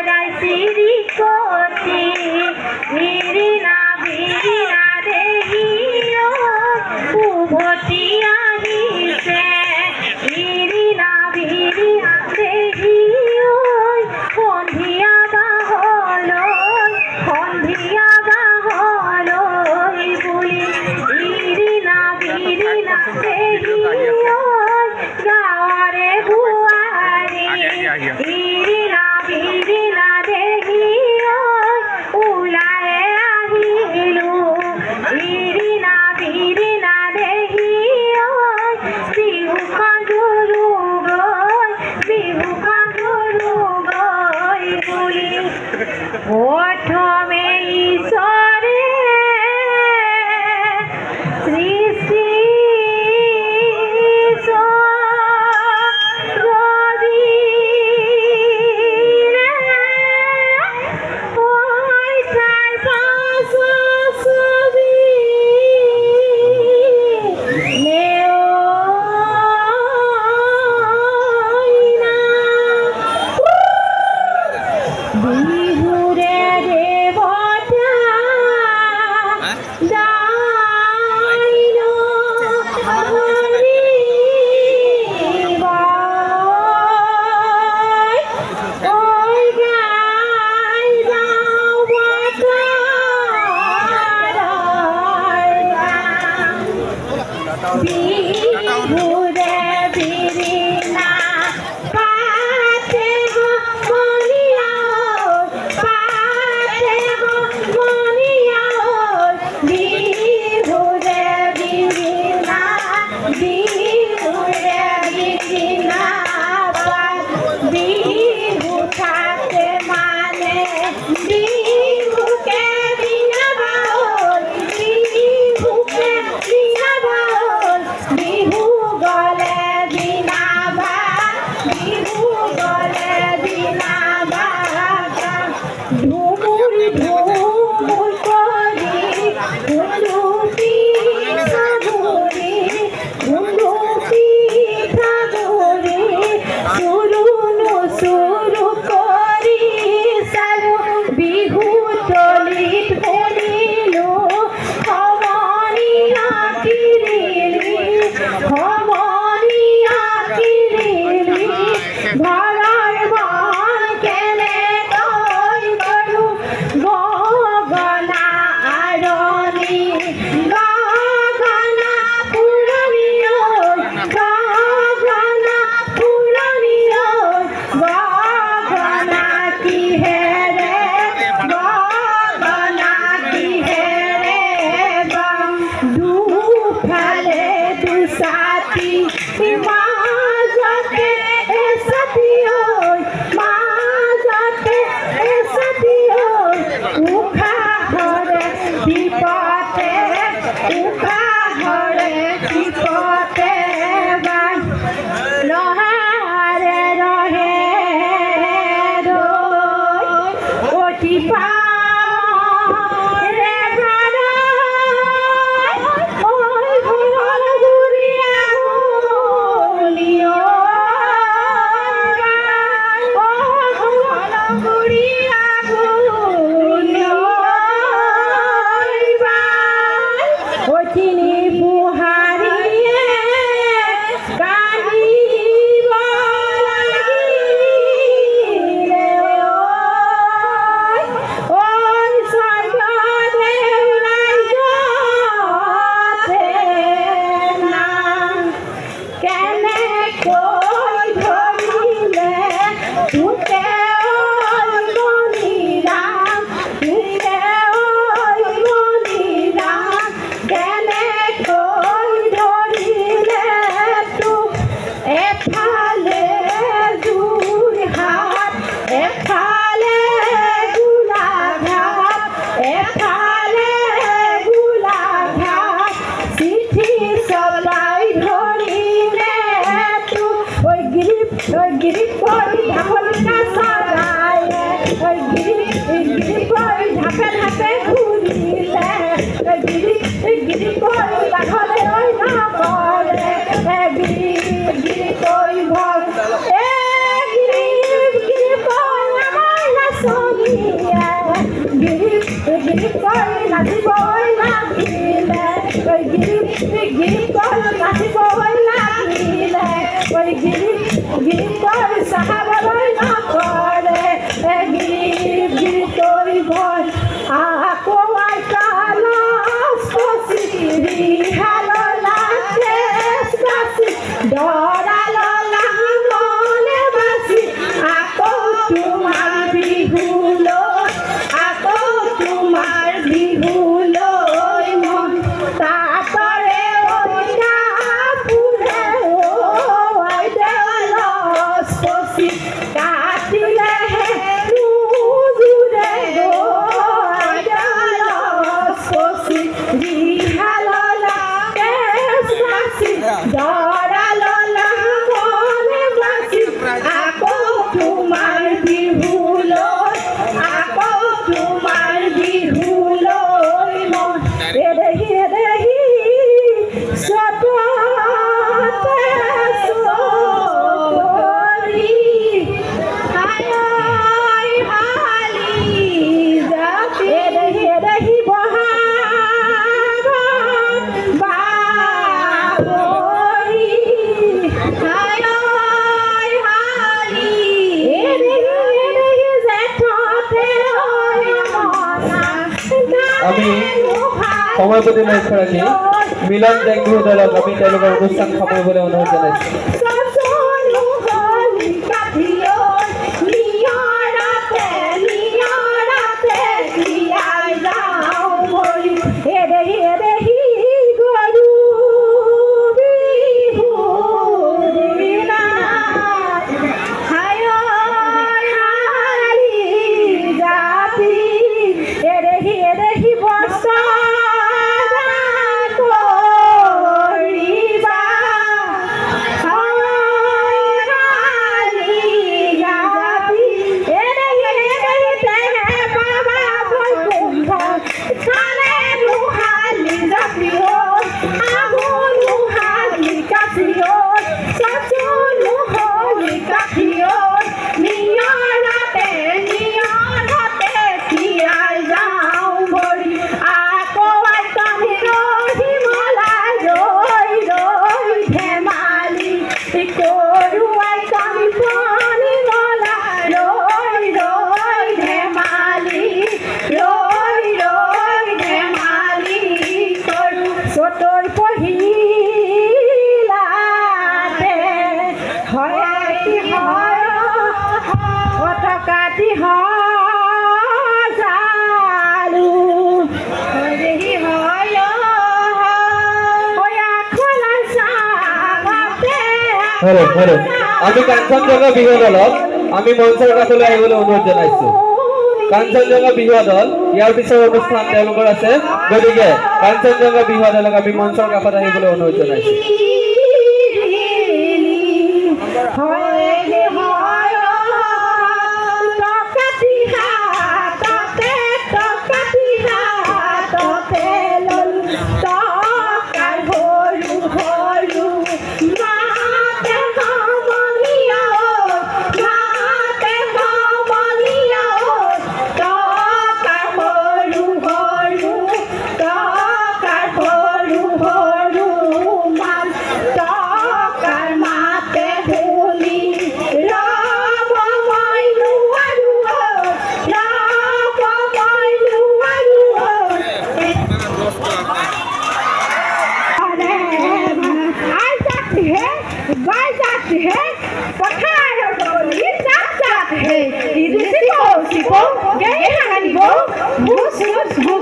ওরাই সিরি করতি ভিরিনা ভিরিনা দেহিও উভতিয়া দিছে ভিরিনা ভিরিনা দেহিও সন্ধিয়া বা হলো সন্ধিয়া বা হলো বলি ভিরিনা ভিরিনা দেহিও গাওয়ারে বুয়ারে ভিরিনা ভিরিনা দেহিও উলায়ে আহিলু ভিরিনা ভিরিনা দেহিও বিহু কাঁদুরু গই বলি প্রথমে ঈশ্বরে সৃষ্টি বিহুরে দেবতা দাইল ওই গাই যাও বিহুরে বিরিনা পাতে বলিয়া নাচিবই লাগিলে ওই গীতৰ নাচিবই লাগিলে ওই গীতৰ চাহাবলৈ নকৰে গীতৰ ভয় আকৌ আইকালাস কচি ৰিহাললা কেছ বাচি দৰাললা মনে বাচি আকৌ তোমাৰ বিহুলৈ মন তাতৰে ঐনা ফুৰে ঐ দেৱালচ কচি কাটিলেহে নোজোৰে ঐ দেৱালচ কচি ৰিহাললা কেছ বাচি দৰাললা মনে বাচি আকৌ তোমাৰ বিহুলৈ মন এদেহি সততে সৰি হালি যাতে এদেহি বহাগত বাবৰি হালি এদেহি জেঠতে আমি সময় প্ৰতি লক্ষ্য ৰাখি মিলন ডেংগু দলক আমি তেওঁলোকৰ অনুষ্ঠান সামৰিবলৈ অনুৰোধ জনাইছোঁ। আমি কাঞ্চনজঙ্ঘা বিহু দলক আমি মঞ্চৰ কাষলৈ আহিবলৈ অনুৰোধ জনাইছোঁ। কাঞ্চনজঙ্ঘা বিহু দল ইয়াৰ পিছৰ অনুষ্ঠান তেওঁলোকৰ আছে, গতিকে কাঞ্চনজঙ্ঘা বিহু দলক আমি মঞ্চৰ কাষত আহিবলৈ অনুৰোধ জনাইছোঁ। Go,